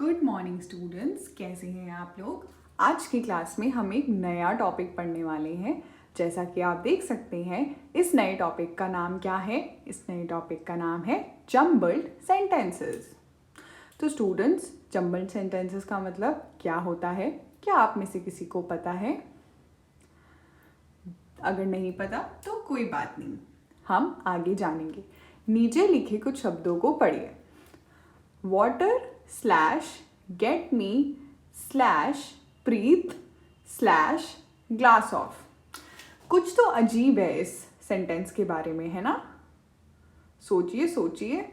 Good morning students, कैसे हैं आप लोग। आज की क्लास में हम एक नया टॉपिक पढ़ने वाले हैं। जैसा कि आप देख सकते हैं, इस नए टॉपिक का नाम क्या है। इस नए टॉपिक का नाम है जम्बल्ड सेंटेंसेस। तो स्टूडेंट्स, जम्बल्ड सेंटेंसेस का मतलब क्या होता है, क्या आप में से किसी को पता है? अगर नहीं पता तो कोई बात नहीं, हम आगे जानेंगे। नीचे लिखे कुछ शब्दों को पढ़िए। Water slash get me slash Preet slash glass of. कुछ तो अजीब है इस सेंटेंस के बारे में, है ना? सोचिए सोचिए।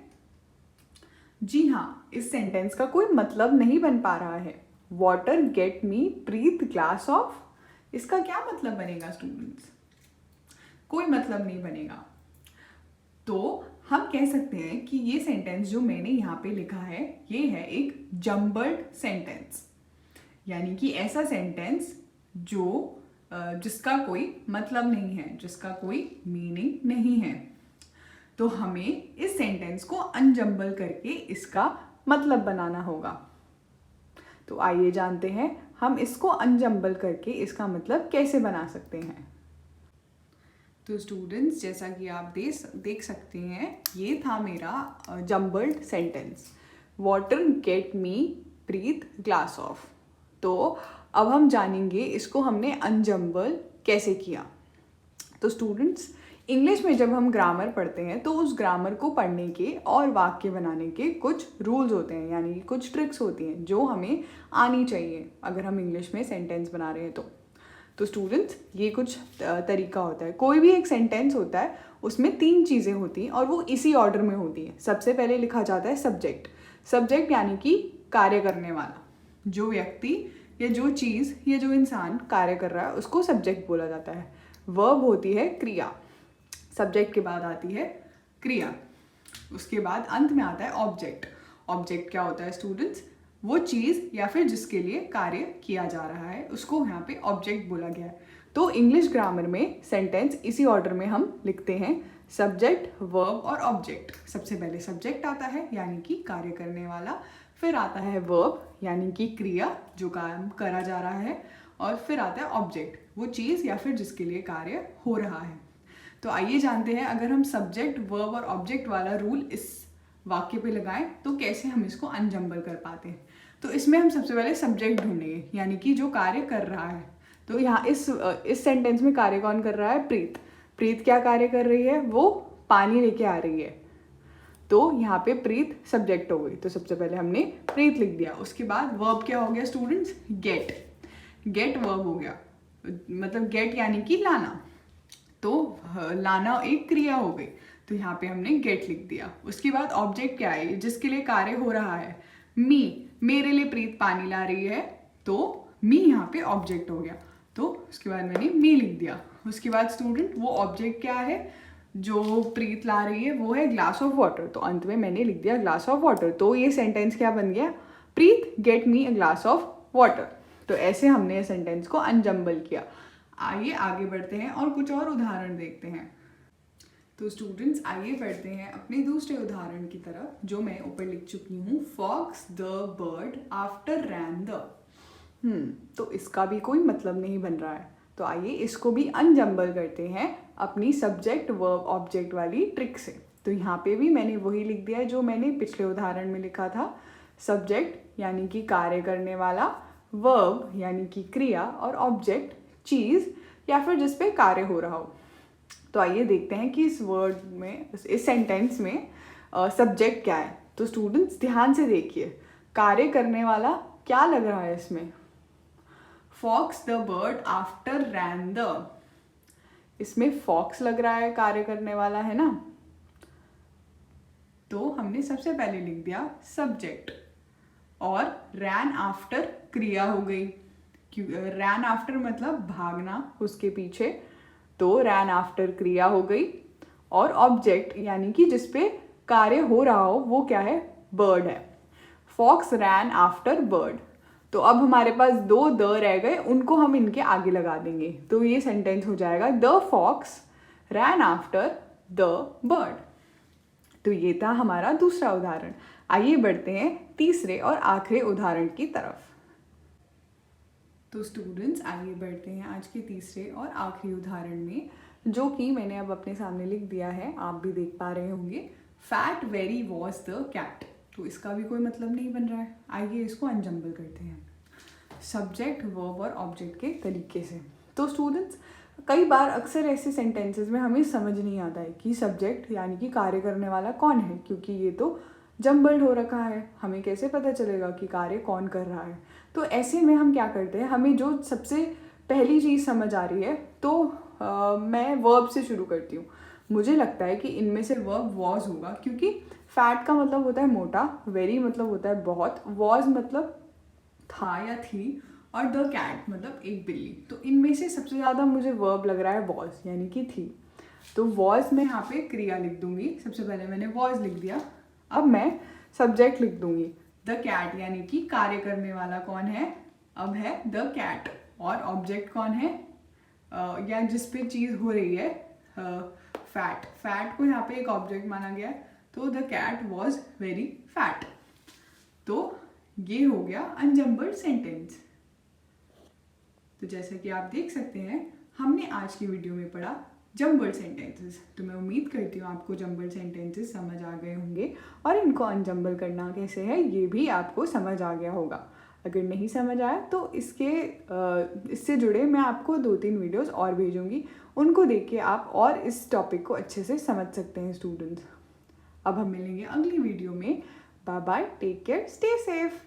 जी हाँ, इस सेंटेंस का कोई मतलब नहीं बन पा रहा है। Water get me Preet glass of, इसका क्या मतलब बनेगा स्टूडेंट्स? कोई मतलब नहीं बनेगा। तो हम कह सकते हैं कि ये सेंटेंस जो मैंने यहाँ पे लिखा है, ये है एक जम्बल्ड सेंटेंस, यानी कि ऐसा सेंटेंस जो जिसका कोई मतलब नहीं है, जिसका कोई मीनिंग नहीं है। तो हमें इस सेंटेंस को अनजम्बल करके इसका मतलब बनाना होगा। तो आइए जानते हैं हम इसको अनजम्बल करके इसका मतलब कैसे बना सकते हैं। तो स्टूडेंट्स, जैसा कि आप देख सकते हैं, ये था मेरा jumbled sentence, water get me Preet glass of. तो अब हम जानेंगे इसको हमने अनजम्बल कैसे किया। तो स्टूडेंट्स, इंग्लिश में जब हम ग्रामर पढ़ते हैं तो उस ग्रामर को पढ़ने के और वाक्य बनाने के कुछ रूल्स होते हैं, यानी कि कुछ ट्रिक्स होती हैं जो हमें आनी चाहिए अगर हम इंग्लिश में सेंटेंस बना रहे हैं। तो स्टूडेंट्स, ये कुछ तरीका होता है। कोई भी एक सेंटेंस होता है, उसमें 3 चीज़ें होती हैं और वो इसी ऑर्डर में होती हैं। सबसे पहले लिखा जाता है सब्जेक्ट। सब्जेक्ट यानी कि कार्य करने वाला, जो व्यक्ति या जो चीज़ या जो इंसान कार्य कर रहा है उसको सब्जेक्ट बोला जाता है। वर्ब होती है क्रिया, सब्जेक्ट के बाद आती है क्रिया, उसके बाद अंत में आता है ऑब्जेक्ट। ऑब्जेक्ट क्या होता है स्टूडेंट्स? वो चीज़ या फिर जिसके लिए कार्य किया जा रहा है, उसको यहाँ पे ऑब्जेक्ट बोला गया है। तो इंग्लिश ग्रामर में सेंटेंस इसी ऑर्डर में हम लिखते हैं, सब्जेक्ट, वर्ब और ऑब्जेक्ट। सबसे पहले सब्जेक्ट आता है, यानी कि कार्य करने वाला, फिर आता है वर्ब यानी कि क्रिया जो काम करा जा रहा है, और फिर आता है ऑब्जेक्ट, वो चीज़ या फिर जिसके लिए कार्य हो रहा है। तो आइए जानते हैं, अगर हम सब्जेक्ट, वर्ब और ऑब्जेक्ट वाला रूल इस वाक्य पे लगाएं तो कैसे हम इसको अनजम्बल कर पाते हैं। तो इसमें हम सबसे पहले सब्जेक्ट ढूंढेंगे, यानी कि जो कार्य कर रहा है। तो यहाँ इस सेंटेंस में कार्य कौन कर रहा है? प्रीत। प्रीत क्या कार्य कर रही है? वो पानी लेके आ रही है। तो यहाँ पे प्रीत सब्जेक्ट हो गई। तो सबसे पहले हमने प्रीत लिख दिया। उसके बाद वर्ब क्या हो गया स्टूडेंट्स? गेट। गेट वर्ब हो गया, मतलब गेट यानी कि लाना। तो लाना एक क्रिया हो गई, तो यहाँ पे हमने गेट लिख दिया। उसके बाद ऑब्जेक्ट क्या है? जिसके लिए कार्य हो रहा है, मी। मेरे लिए प्रीत पानी ला रही है, तो मी यहाँ पे ऑब्जेक्ट हो गया। तो उसके बाद मैंने मी लिख दिया। उसके बाद स्टूडेंट, वो ऑब्जेक्ट क्या है जो प्रीत ला रही है? वो है ग्लास ऑफ वाटर। तो अंत में मैंने लिख दिया ग्लास ऑफ वाटर। तो ये सेंटेंस क्या बन गया? Preet get me a glass of water. तो ऐसे हमने ये सेंटेंस को अनजम्बल किया। आइए आगे बढ़ते हैं और कुछ और उदाहरण देखते हैं। तो स्टूडेंट्स, आइए बढ़ते हैं अपने दूसरे उदाहरण की तरफ, जो मैं ऊपर लिख चुकी हूँ, fox the bird after ran the. तो इसका भी कोई मतलब नहीं बन रहा है। तो आइए इसको भी अनजम्बल करते हैं अपनी सब्जेक्ट, वर्ब, ऑब्जेक्ट वाली ट्रिक से। तो यहाँ पे भी मैंने वही लिख दिया है जो मैंने पिछले उदाहरण में लिखा था। सब्जेक्ट यानी कि कार्य करने वाला, वर्ब यानी कि क्रिया, और ऑब्जेक्ट चीज़ या फिर जिस पे कार्य हो रहा हो। तो आइए देखते हैं कि इस वर्ड में, इस सेंटेंस में सब्जेक्ट क्या है। तो स्टूडेंट्स ध्यान से देखिए, कार्य करने वाला क्या लग रहा है इसमें? Fox the bird after ran the. इसमें फॉक्स लग रहा है कार्य करने वाला, है ना? तो हमने सबसे पहले लिख दिया सब्जेक्ट, और रैन आफ्टर क्रिया हो गई। रैन आफ्टर मतलब भागना उसके पीछे, तो रैन आफ्टर क्रिया हो गई। और ऑब्जेक्ट यानी कि जिस पे कार्य हो रहा हो, वो क्या है? बर्ड है। Fox ran after bird. तो अब हमारे पास 2 द रह गए, उनको हम इनके आगे लगा देंगे। तो ये सेंटेंस हो जाएगा, the fox ran after the bird. तो ये था हमारा दूसरा उदाहरण। आइए बढ़ते हैं तीसरे और आखिरी उदाहरण की तरफ। तो स्टूडेंट्स आइए बढ़ते हैं आज के तीसरे और आखिरी उदाहरण में, जो कि मैंने अब अपने सामने लिख दिया है, आप भी देख पा रहे होंगे। Fat very was the cat. तो इसका भी कोई मतलब नहीं बन रहा है, आइए इसको अनजम्बल करते हैं सब्जेक्ट वर्ब और ऑब्जेक्ट के तरीके से। तो स्टूडेंट्स कई बार अक्सर ऐसे सेंटेंसेस में हमें समझ नहीं आता है कि सब्जेक्ट यानी कि कार्य करने वाला कौन है, क्योंकि ये तो जम्बल्ड हो रखा है, हमें कैसे पता चलेगा कि कार्य कौन कर रहा है। तो ऐसे में हम क्या करते हैं, हमें जो सबसे पहली चीज़ समझ आ रही है तो मैं वर्ब से शुरू करती हूँ। मुझे लगता है कि इनमें से वर्ब वॉज होगा, क्योंकि फैट का मतलब होता है मोटा, वेरी मतलब होता है बहुत, वॉज मतलब था या थी, और द कैट मतलब एक बिल्ली। तो इनमें से सबसे ज़्यादा मुझे वर्ब लग रहा है वॉज यानी कि थी। तो वॉज में यहाँ पे क्रिया लिख दूंगी, सबसे पहले मैंने वॉज लिख दिया। अब मैं सब्जेक्ट लिख दूंगी द कैट, यानी कि कार्य करने वाला कौन है, अब है द कैट। और ऑब्जेक्ट कौन है, या जिस पे चीज़ हो रही है, फैट। फैट को यहाँ पे एक ऑब्जेक्ट माना गया है, तो the cat was very fat. तो ये हो गया अनजम्बल्ड सेंटेंस। तो जैसा कि आप देख सकते हैं, हमने आज की वीडियो में पढ़ा जम्बल्ड सेंटेंसेस। तो मैं उम्मीद करती हूँ आपको जम्बल्ड सेंटेंसेस समझ आ गए होंगे, और इनको अनजम्बल करना कैसे है ये भी आपको समझ आ गया होगा। अगर नहीं समझ आया तो इससे जुड़े मैं आपको 2-3 वीडियोस और भेजूंगी, उनको देख के आप और इस टॉपिक को अच्छे से समझ सकते हैं स्टूडेंट्स। अब हम मिलेंगे अगली वीडियो में। Bye bye, take care, stay safe.